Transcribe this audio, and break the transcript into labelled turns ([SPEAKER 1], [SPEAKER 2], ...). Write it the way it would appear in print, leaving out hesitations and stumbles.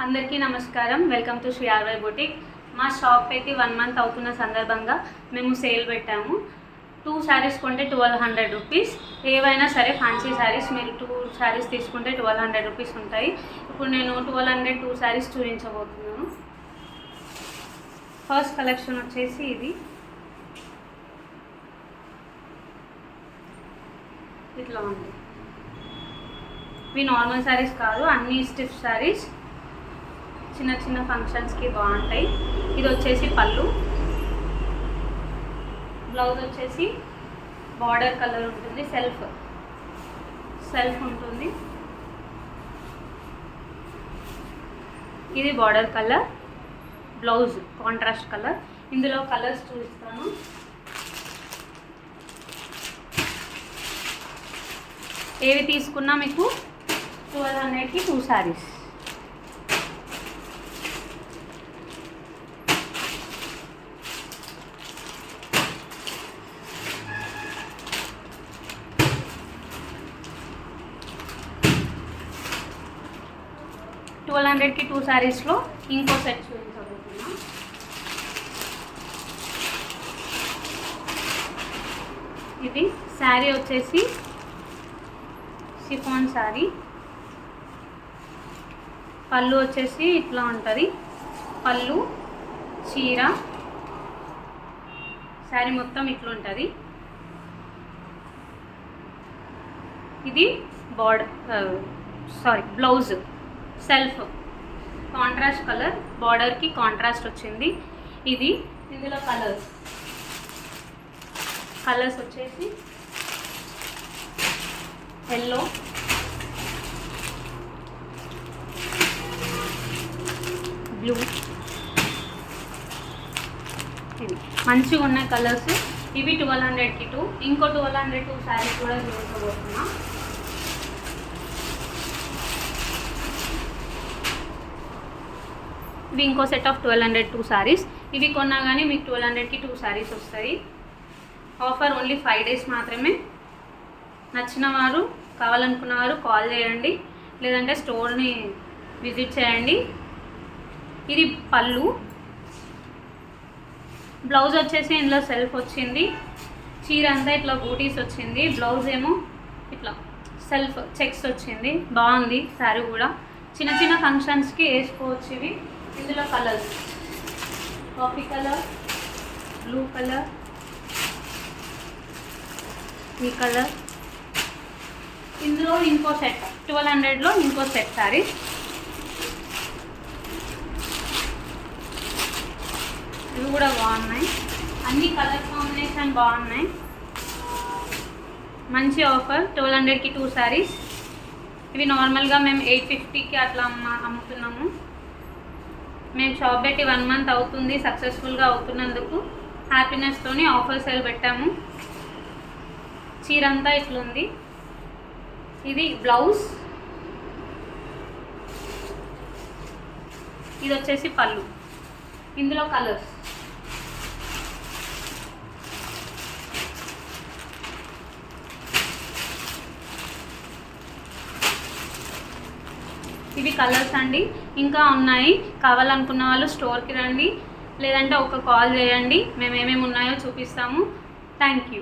[SPEAKER 1] అందరికీ నమస్కారం. Welcome to Sri RY boutique. మా షాప్ పెట్టి 1 మంత్ అవుతున్న సందర్భంగా మేము సేల్ పెట్టాము. 2 శారీస్ కొంటే 1200 రూపీస్. ఏవైనా సరే ఫ్యాన్సీ శారీస్ మీరు 2 శారీస్ తీసుకుంటే 1200 రూపీస్ ఉంటాయి. ఇప్పుడు నేను 1200 2 శారీస్ చూపించబోతున్నాను. ఫస్ట్ కలెక్షన్ వచ్చేసి ఇది. ఇట్లా ఉంది. ఇవి నార్మల్ శారీస్ కాదు, అన్ని స్టిఫ్ శారీస్. చిన్న చిన్న ఫంక్షన్స్కి బాగుంటాయి. ఇది వచ్చేసి పళ్ళు. బ్లౌజ్ వచ్చేసి బార్డర్ కలర్ ఉంటుంది, సెల్ఫ్ ఉంటుంది. ఇది border colour, blouse contrast colour. ఇందులో కలర్స్ చూపిస్తాను. ఏవి తీసుకున్నా మీకు 1200కి 2 శారీస్. $1200కి 2 శారీస్లో ఇంకో సెట్ చూపించబోతున్నా. ఇది శారీ వచ్చేసి షిఫాన్ శారీ. పళ్ళు వచ్చేసి ఇట్లా ఉంటుంది. పళ్ళు చీర శారీ మొత్తం ఇట్లా ఉంటుంది. ఇది బ్లౌజ్ సెల్ఫ్ కాంట్రాస్ట్ కలర్, బార్డర్కి కాంట్రాస్ట్ వచ్చింది. ఇందులో కలర్స్ వచ్చేసి ఎల్లో, బ్లూ. ఇవి మంచిగా ఉన్నాయి కలర్స్. ఇవి 1200కి 2. ఇంకో 1200 2 శారీస్ కూడా చూపించబోతున్నా. ఇవి ఇంకో సెట్ ఆఫ్ 1200 2 శారీస్. ఇవి కొన్నా కానీ మీకు 1200కి 2 శారీస్ వస్తాయి. ఆఫర్ ఓన్లీ 5 డేస్ మాత్రమే. నచ్చిన వారు, కావాలనుకున్న వారు కాల్ చేయండి, లేదంటే స్టోర్ని విజిట్ చేయండి. ఇది పళ్ళు. బ్లౌజ్ వచ్చేసి ఇందులో సెల్ఫ్ వచ్చింది. చీర అంతా ఇట్లా బూటీస్ వచ్చింది. బ్లౌజ్ ఏమో ఇట్లా సెల్ఫ్ చెక్స్ వచ్చింది. బాగుంది శారీ కూడా. చిన్న చిన్న ఫంక్షన్స్కి వేసుకోవచ్చు ఇవి. ఇందులో colours coffee colour, blue colour, ఈ కలర్. ఇందులో ఇంకో సెట్ 1200లో ఇంకో సెట్ శారీస్. ఇవి కూడా బాగున్నాయి. అన్ని కలర్ కాంబినేషన్ బాగున్నాయి. మంచి ఆఫర్. 1200కి 2 శారీస్. ఇవి నార్మల్గా మేము 850కి అట్లా అమ్ముతున్నాము. మేము షాప్ పెట్టి 1 మంత్ అవుతుంది. సక్సెస్ఫుల్గా అవుతున్నందుకు హ్యాపీనెస్తోని ఆఫర్ సేల్ పెట్టాము. చీర అంతా ఇట్లుంది. ఇది బ్లౌజ్. ఇది వచ్చేసి పళ్ళు. ఇందులో కలర్స్ ఇవి కలర్స్ అండి. ఇంకా ఉన్నాయి. కావాలనుకున్న వాళ్ళు స్టోర్కి రండి, లేదంటే ఒక కాల్ చేయండి. మేము ఏమేమి ఉన్నాయో చూపిస్తాము. Thank you.